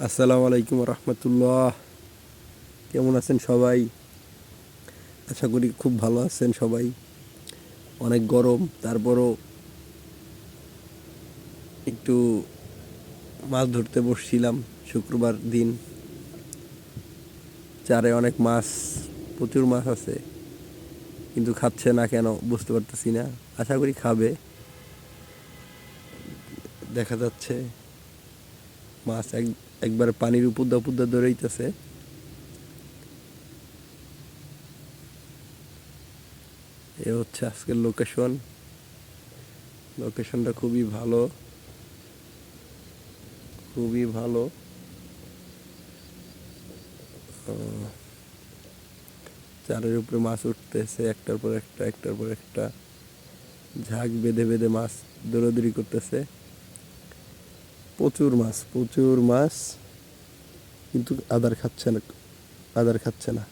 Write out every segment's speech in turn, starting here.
আসসালামু আলাইকুম রহমতুল্লাহ। কেমন আছেন সবাই? আশা করি খুব ভালো আছেন সবাই। অনেক গরম, তারপরও একটু মাছ ধরতে বসছিলাম। শুক্রবার দিন, চারে অনেক মাছ, প্রচুর মাছ আছে, কিন্তু খাচ্ছে না কেন বুঝতে পারতেছি না। আশা করি খাবে। দেখা যাচ্ছে মাছ একবারে পানির উপদ্দা উপদ্দা দৌড়াইতেছে। এ হচ্ছে আজকের লোকেশনটা খুবই ভালো, খুবই ভালো। চারের উপরে মাছ উঠতেছে একটার পর একটা, একটার পর একটা। ঝাঁক বেঁধে বেঁধে মাছ দৌড়াদৌড়ি করতেছে। প্রচুর মাছ, প্রচুর মাছ, কিন্তু আদার খাচ্ছে না।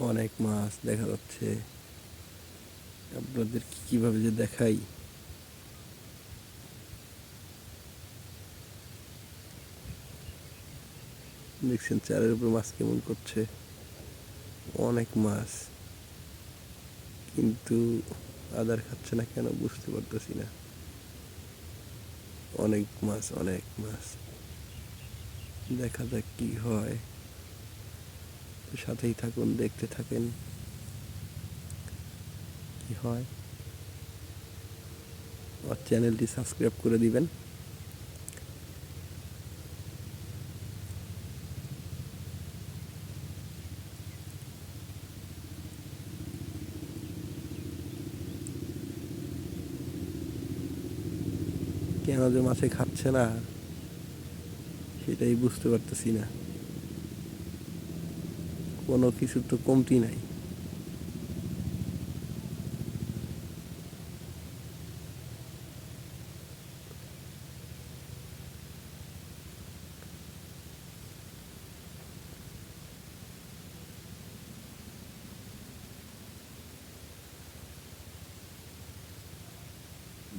অনেক মাছ দেখা যাচ্ছে। আপনাদের কিভাবে যে দেখাই। দেখছেন চারের উপর মাছ কেমন করছে। অনেক মাছ, কিন্তু আদার খাচ্ছে না কেন বুঝতে পারতেছি না। অনেক মাছ, অনেক মাছ। দেখা যাক কি হয়। সাথেই থাকুন, দেখতে থাকেন কি হয়। আর চ্যানেলটি সাবস্ক্রাইব করে দিবেন। কেন যে মাছে খাচ্ছে না সেটাই বুঝতে পারতেছি না। কোনো কিছুর তো কমতি নাই।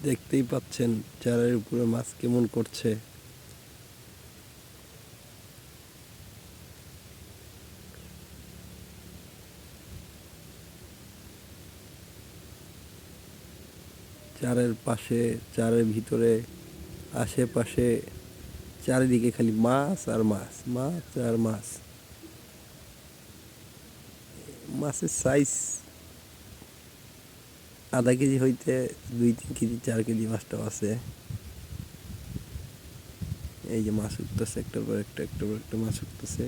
দেখতেই পাচ্ছেন চারের উপরে মাছ কেমন করছে। চারের পাশে, চারের ভিতরে, আশেপাশে, চারিদিকে খালি মাছ আর মাছ, মাছ আর মাছ। মাছের সাইজ আধা কেজি হইতে 2-3 কেজি, 4 কেজি মাছটাও আছে। এই যে মাছ উঠতেছে একটার পর একটা, একটার পর একটা মাছ উঠতেছে।